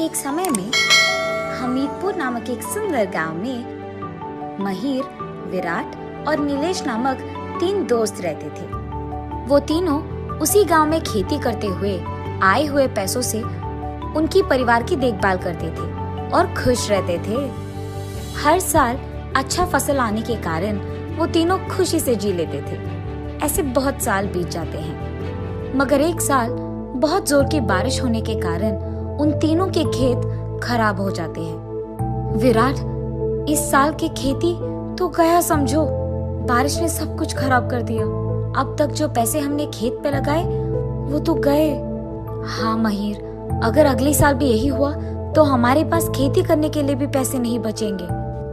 एक समय में हमीरपुर नामक एक सुंदर गांव में महिर, विराट और नीलेश नामक 3 दोस्त रहते थे। वो तीनों उसी गांव में खेती करते हुए आए हुए पैसों से उनकी परिवार की देखभाल करते थे और खुश रहते थे। हर साल अच्छा फसल आने के कारण वो तीनों खुशी से जी लेते थे। ऐसे बहुत साल बीत जाते हैं, मगर एक साल बहुत जोर की बारिश होने के कारण उन तीनों के खेत खराब हो जाते हैं। विराट, इस साल की खेती तो गया समझो, बारिश ने सब कुछ खराब कर दिया। अब तक जो पैसे हमने खेत पे लगाए वो तो गए। हाँ महिर, अगर अगले साल भी यही हुआ तो हमारे पास खेती करने के लिए भी पैसे नहीं बचेंगे।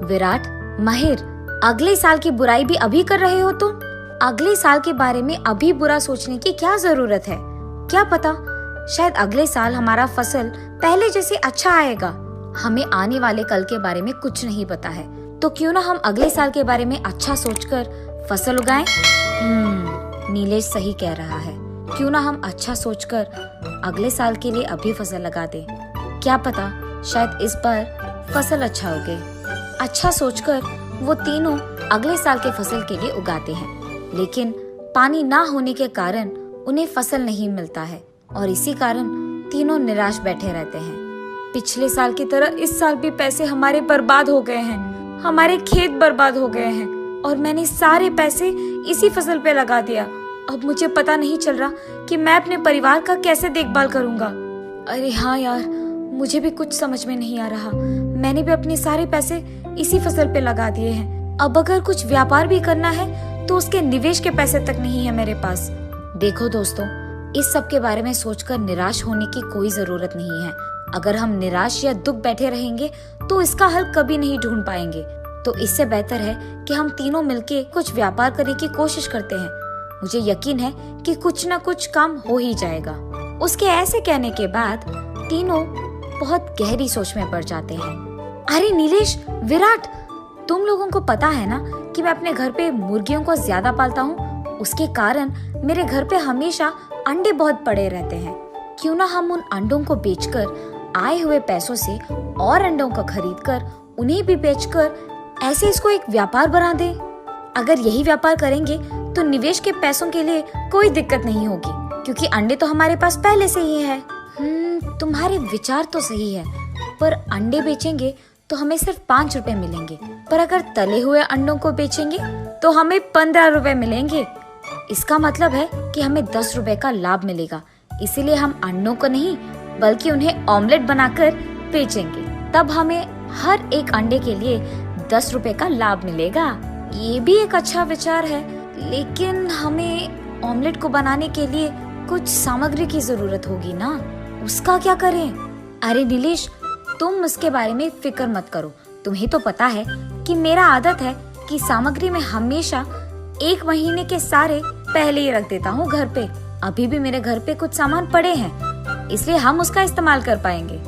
विराट, महिर, अगले साल की बुराई भी अभी कर रहे हो तुम? अगले साल के बारे में अभी बुरा सोचने की क्या जरूरत है? क्या पता शायद अगले साल हमारा फसल पहले जैसे अच्छा आएगा। हमें आने वाले कल के बारे में कुछ नहीं पता है, तो क्यों ना हम अगले साल के बारे में अच्छा सोचकर फसल उगाएं? नीलेश सही कह रहा है। क्यों ना हम अच्छा सोचकर अगले साल के लिए अभी फसल लगा दें। क्या पता शायद इस बार फसल अच्छा उगे। अच्छा सोचकर वो तीनों अगले साल के फसल के लिए उगाते हैं, लेकिन पानी ना होने के कारण उन्हें फसल नहीं मिलता है और इसी कारण तीनों निराश बैठे रहते हैं। पिछले साल की तरह इस साल भी पैसे हमारे बर्बाद हो गए हैं, हमारे खेत बर्बाद हो गए हैं और मैंने सारे पैसे इसी फसल पे लगा दिया। अब मुझे पता नहीं चल रहा कि मैं अपने परिवार का कैसे देखभाल करूंगा। अरे हाँ यार, मुझे भी कुछ समझ में नहीं आ रहा। मैंने भी अपने सारे पैसे इसी फसल पे लगा दिए हैं। अब अगर कुछ व्यापार भी करना है तो उसके निवेश के पैसे तक नहीं है मेरे पास। देखो दोस्तों, इस सब के बारे में सोचकर निराश होने की कोई जरूरत नहीं है। अगर हम निराश या दुख बैठे रहेंगे तो इसका हल कभी नहीं ढूंढ पाएंगे। तो इससे बेहतर है कि हम तीनों मिलके कुछ व्यापार करने की कोशिश करते हैं। मुझे यकीन है कि कुछ न कुछ काम हो ही जाएगा। उसके ऐसे कहने के बाद तीनों बहुत गहरी सोच में पड़ जाते हैं। अरे नीलेश, विराट, तुम लोगों को पता है ना कि मैं अपने घर पे मुर्गियों को ज्यादा पालता हूँ। उसके कारण मेरे घर पे हमेशा अंडे बहुत पड़े रहते हैं। क्यों ना हम उन अंडों को बेचकर आए हुए पैसों से और अंडों को खरीदकर उन्हें भी बेचकर ऐसे इसको एक व्यापार बना दें। अगर यही व्यापार करेंगे तो निवेश के पैसों के लिए कोई दिक्कत नहीं होगी, क्योंकि अंडे तो हमारे पास पहले से ही है। तुम्हारे विचार तो सही है, पर अंडे बेचेंगे तो हमें सिर्फ 5 रुपए मिलेंगे, पर अगर तले हुए अंडों को बेचेंगे तो हमें 15 रुपए मिलेंगे। इसका मतलब है कि हमें 10 रुपए का लाभ मिलेगा। इसीलिए हम अंडों को नहीं बल्कि उन्हें ऑमलेट बनाकर बेचेंगे। तब हमें हर एक अंडे के लिए 10 रुपए का लाभ मिलेगा। ये भी एक अच्छा विचार है, लेकिन हमें ऑमलेट को बनाने के लिए कुछ सामग्री की जरूरत होगी ना, उसका क्या करें? अरे नीलेश, तुम उसके बारे में फिक्र मत करो। तुम्हें तो पता है कि मेरा आदत है कि सामग्री में हमेशा 1 महीने के सारे पहले ही रख देता हूँ घर पे। अभी भी मेरे घर पे कुछ सामान पड़े हैं, इसलिए हम उसका इस्तेमाल कर पाएंगे।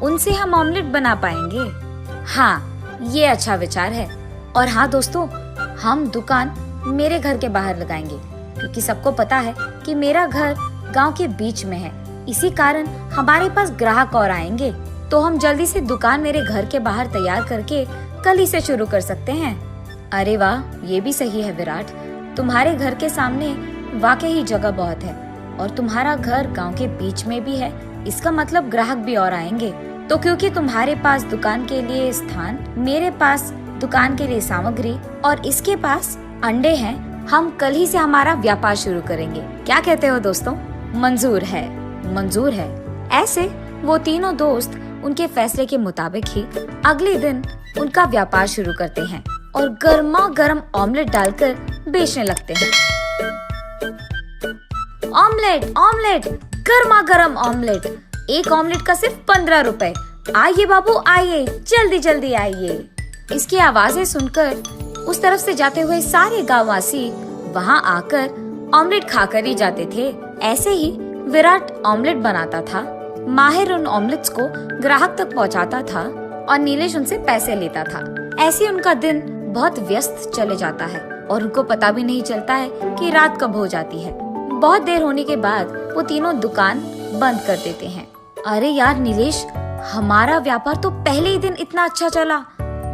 उनसे हम ऑमलेट बना पाएंगे। हाँ, ये अच्छा विचार है। और हाँ दोस्तों, हम दुकान मेरे घर के बाहर लगाएंगे, क्योंकि सबको पता है कि मेरा घर गांव के बीच में है। इसी कारण हमारे पास ग्राहक और आएंगे, तो हम जल्दी से दुकान मेरे घर के बाहर तैयार करके कल ही से शुरू कर सकते हैं। अरे वाह, ये भी सही है विराट। तुम्हारे घर के सामने वाकई ही जगह बहुत है और तुम्हारा घर गांव के बीच में भी है। इसका मतलब ग्राहक भी और आएंगे। तो क्योंकि तुम्हारे पास दुकान के लिए स्थान, मेरे पास दुकान के लिए सामग्री और इसके पास अंडे हैं, हम कल ही से हमारा व्यापार शुरू करेंगे। क्या कहते हो दोस्तों? मंजूर है, मंजूर है। ऐसे वो तीनों दोस्त उनके फैसले के मुताबिक ही अगले दिन उनका व्यापार शुरू करते हैं और गर्मा गर्म ऑमलेट डालकर बेचने लगते हैं। ऑमलेट, ऑमलेट, गर्मा गर्म ऑमलेट। एक ऑमलेट का सिर्फ 15 रुपए। आइए बाबू, आइए, जल्दी जल्दी आइए। इसकी आवाजें सुनकर उस तरफ से जाते हुए सारे गांववासी वहां आकर ऑमलेट खाकर ही जाते थे। ऐसे ही विराट ऑमलेट बनाता था, माहिर उन ऑमलेट्स को ग्राहक तक पहुंचाता था और नीलेश उनसे पैसे लेता था। ऐसे उनका दिन बहुत व्यस्त चले जाता है और उनको पता भी नहीं चलता है कि रात कब हो जाती है। बहुत देर होने के बाद वो तीनों दुकान बंद कर देते हैं। अरे यार नीलेश, हमारा व्यापार तो पहले ही दिन इतना अच्छा चला।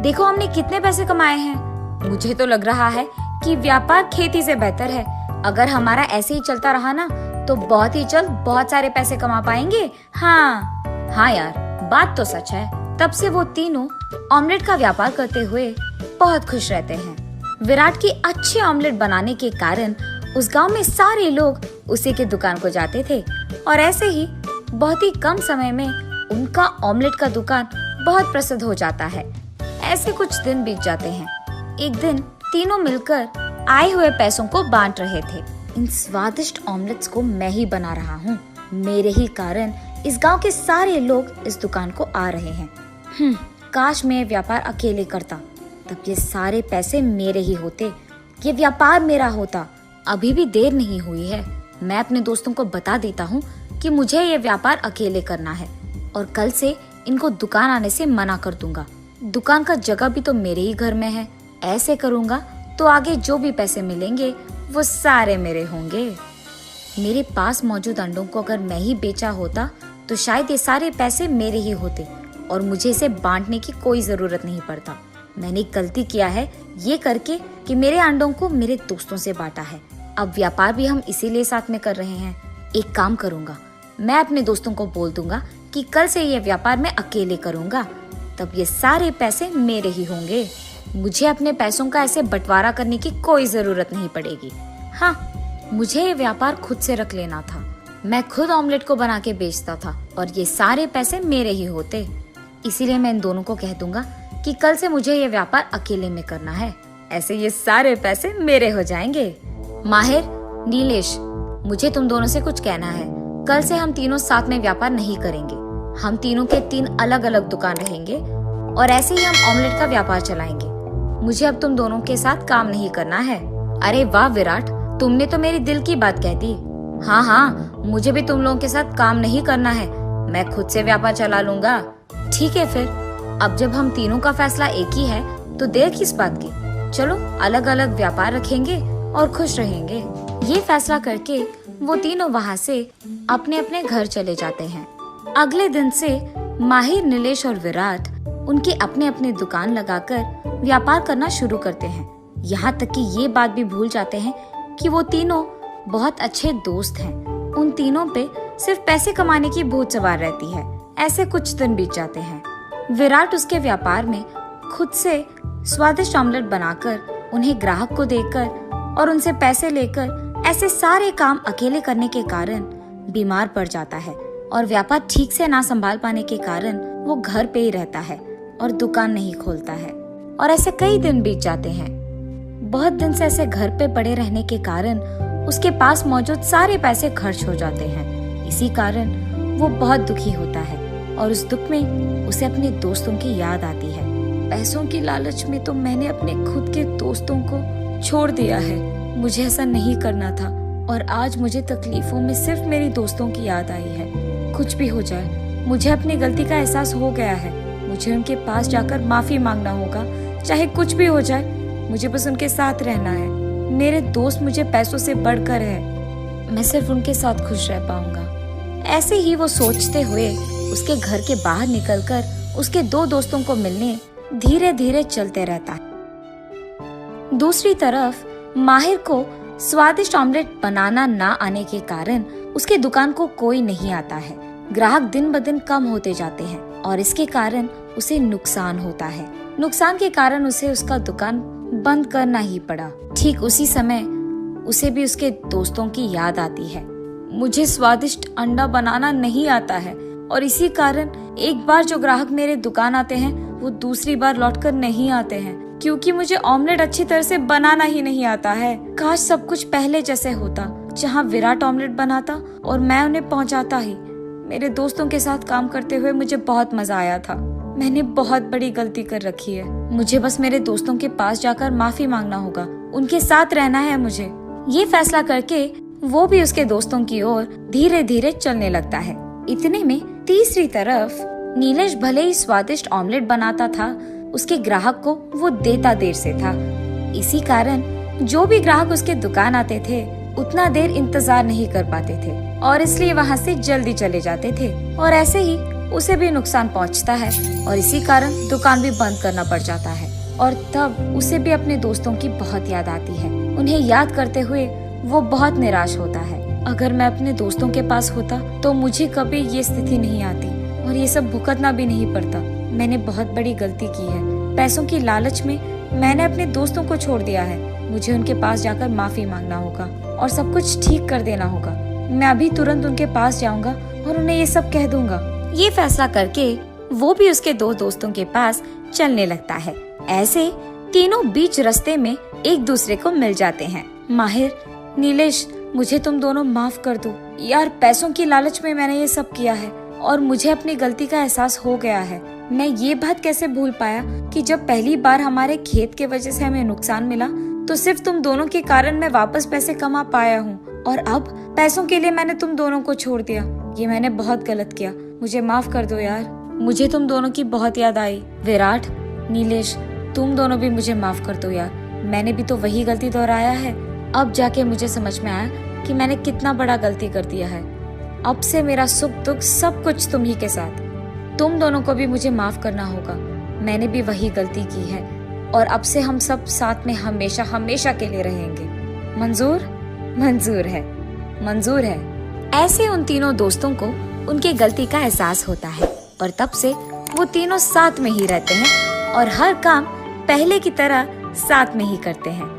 देखो हमने कितने पैसे कमाए हैं। मुझे तो लग रहा है कि व्यापार खेती से बेहतर है। अगर हमारा ऐसे ही चलता रहा ना तो बहुत ही जल्द बहुत सारे पैसे कमा पाएंगे। हाँ यार, बात तो सच है। तब से वो तीनों ऑमलेट का व्यापार करते हुए बहुत खुश रहते हैं। विराट की अच्छे ऑमलेट बनाने के कारण उस गांव में सारे लोग उसी के दुकान को जाते थे और ऐसे ही बहुत ही कम समय में उनका ऑमलेट का दुकान बहुत प्रसिद्ध हो जाता है। ऐसे कुछ दिन बीत जाते हैं। एक दिन तीनों मिलकर आए हुए पैसों को बांट रहे थे। इन स्वादिष्ट ऑमलेट्स को मैं ही बना रहा हूँ। मेरे ही कारण इस गांव के सारे लोग इस दुकान को आ रहे हैं। काश मैं व्यापार अकेले करता, तब ये सारे पैसे मेरे ही होते, ये व्यापार मेरा होता। अभी भी देर नहीं हुई है। मैं अपने दोस्तों को बता देता हूँ कि मुझे ये व्यापार अकेले करना है और कल से इनको दुकान आने से मना कर दूंगा। दुकान का जगह भी तो मेरे ही घर में है। ऐसे करूँगा तो आगे जो भी पैसे मिलेंगे वो सारे मेरे होंगे। मेरे पास मौजूद अंडों को अगर मैं ही बेचा होता तो शायद ये सारे पैसे मेरे ही होते और मुझे इसे बांटने की कोई जरूरत नहीं पड़ता। मैंने गलती किया है ये करके कि मेरे अंडों को मेरे दोस्तों से बांटा है। अब व्यापार भी हम इसीलिए साथ में कर रहे हैं। एक काम करूंगा, मैं अपने दोस्तों को बोल दूंगा कि कल से ये व्यापार मैं अकेले करूंगा, तब ये सारे पैसे मेरे ही होंगे। मुझे अपने पैसों का ऐसे बंटवारा करने की कोई जरूरत नहीं पड़ेगी। हाँ, मुझे ये व्यापार खुद से रख लेना था। मैं खुद ऑमलेट को बना के बेचता था और ये सारे पैसे मेरे ही होते। इसीलिए मैं इन दोनों को कह दूंगा कि कल से मुझे ये व्यापार अकेले में करना है। ऐसे ये सारे पैसे मेरे हो जाएंगे। माहिर, नीलेश, मुझे तुम दोनों से कुछ कहना है। कल से हम तीनों साथ में व्यापार नहीं करेंगे। हम तीनों के 3 अलग अलग दुकान रहेंगे और ऐसे ही हम ऑमलेट का व्यापार चलाएंगे। मुझे अब तुम दोनों के साथ काम नहीं करना है। अरे वाह विराट, तुमने तो मेरी दिल की बात कह दी। हाँ, मुझे भी तुम लोगों के साथ काम नहीं करना है। मैं खुद से व्यापार चला लूंगा। ठीक है फिर, अब जब हम तीनों का फैसला एक ही है तो देर किस बात की। चलो अलग अलग व्यापार रखेंगे और खुश रहेंगे। ये फैसला करके वो तीनों वहाँ से अपने अपने घर चले जाते हैं। अगले दिन से माहिर, नीलेश और विराट उनके अपने अपने दुकान लगाकर व्यापार करना शुरू करते हैं। यहाँ तक कि ये बात भी भूल जाते हैं कि वो तीनों बहुत अच्छे दोस्त हैं। उन तीनों पे सिर्फ पैसे कमाने की भूत सवार रहती है। ऐसे कुछ दिन बीत जाते हैं। विराट उसके व्यापार में खुद से स्वादिष्ट ऑमलेट बनाकर उन्हें ग्राहक को देकर और उनसे पैसे लेकर ऐसे सारे काम अकेले करने के कारण बीमार पड़ जाता है और व्यापार ठीक से ना संभाल पाने के कारण वो घर पे ही रहता है और दुकान नहीं खोलता है। और ऐसे कई दिन बीत जाते हैं। बहुत दिन से ऐसे घर पे पड़े रहने के कारण उसके पास मौजूद सारे पैसे खर्च हो जाते हैं। इसी कारण वो बहुत दुखी होता है और उस दुख में उसे अपने दोस्तों की याद आती है। पैसों की लालच में तो मैंने अपने खुद के दोस्तों को छोड़ दिया है। मुझे ऐसा नहीं करना था और आज मुझे तकलीफों में सिर्फ मेरी दोस्तों की याद आई है। कुछ भी हो जाए, मुझे अपनी गलती का एहसास हो गया है। मुझे उनके पास जाकर माफी मांगना होगा। चाहे कुछ भी हो जाए, मुझे बस उनके साथ रहना है। मेरे दोस्त मुझे पैसों से बढ़कर है। मैं सिर्फ उनके साथ खुश रह पाऊंगा। ऐसे ही वो सोचते हुए उसके घर के बाहर निकलकर उसके 2 दोस्तों को मिलने धीरे धीरे चलते रहता है। दूसरी तरफ माहिर को स्वादिष्ट ऑमलेट बनाना ना आने के कारण उसके दुकान को कोई नहीं आता है। ग्राहक दिन ब दिन कम होते जाते हैं और इसके कारण उसे नुकसान होता है। नुकसान के कारण उसे उसका दुकान बंद करना ही पड़ा। ठीक उसी समय उसे भी उसके दोस्तों की याद आती है। मुझे स्वादिष्ट अंडा बनाना नहीं आता है और इसी कारण एक बार जो ग्राहक मेरे दुकान आते हैं वो दूसरी बार लौटकर नहीं आते हैं, क्योंकि मुझे ऑमलेट अच्छी तरह से बनाना ही नहीं आता है। काश सब कुछ पहले जैसे होता, जहाँ विराट ऑमलेट बनाता और मैं उन्हें पहुँचाता ही। मेरे दोस्तों के साथ काम करते हुए मुझे बहुत मजा आया था। मैंने बहुत बड़ी गलती कर रखी है। मुझे बस मेरे दोस्तों के पास जाकर माफी मांगना होगा। उनके साथ रहना है मुझे। ये फैसला करके वो भी उसके दोस्तों की ओर धीरे धीरे चलने लगता है। इतने में तीसरी तरफ नीलेश भले ही स्वादिष्ट ऑमलेट बनाता था, उसके ग्राहक को वो देता देर से था। इसी कारण जो भी ग्राहक उसके दुकान आते थे उतना देर इंतजार नहीं कर पाते थे और इसलिए वहाँ से जल्दी चले जाते थे। और ऐसे ही उसे भी नुकसान पहुंचता है और इसी कारण दुकान भी बंद करना पड़ जाता है। और तब उसे भी अपने दोस्तों की बहुत याद आती है। उन्हें याद करते हुए वो बहुत निराश होता है। अगर मैं अपने दोस्तों के पास होता तो मुझे कभी ये स्थिति नहीं आती और ये सब भुगतना भी नहीं पड़ता। मैंने बहुत बड़ी गलती की है। पैसों की लालच में मैंने अपने दोस्तों को छोड़ दिया है। मुझे उनके पास जाकर माफी मांगना होगा और सब कुछ ठीक कर देना होगा। मैं अभी तुरंत उनके पास जाऊंगा और उन्हें ये सब कह दूंगा। ये फैसला करके वो भी उसके दो दोस्तों के पास चलने लगता है। ऐसे तीनों बीच रास्ते में एक दूसरे को मिल जाते हैं। माहिर, नीलेश, मुझे तुम दोनों माफ कर दो यार। पैसों की लालच में मैंने ये सब किया है और मुझे अपनी गलती का एहसास हो गया है। मैं ये बात कैसे भूल पाया कि जब पहली बार हमारे खेत के वजह से हमें नुकसान मिला तो सिर्फ तुम दोनों के कारण मैं वापस पैसे कमा पाया हूँ और अब पैसों के लिए मैंने तुम दोनों को छोड़ दिया। ये मैंने बहुत गलत किया, मुझे माफ कर दो यार। मुझे तुम दोनों की बहुत याद आई। विराट, नीलेश, तुम दोनों भी मुझे माफ कर दो यार। मैंने भी तो वही गलती दोहराया है। अब जाके मुझे समझ में आया कि मैंने कितना बड़ा गलती कर दिया है। अब से मेरा सुख दुख सब कुछ तुम ही के साथ। तुम दोनों को भी मुझे माफ करना होगा। मैंने भी वही गलती की है और अब से हम सब साथ में हमेशा हमेशा के लिए रहेंगे। मंजूर? मंजूर है, मंजूर है। ऐसे उन तीनों दोस्तों को उनकी गलती का एहसास होता है और तब से वो तीनों साथ में ही रहते हैं और हर काम पहले की तरह साथ में ही करते हैं।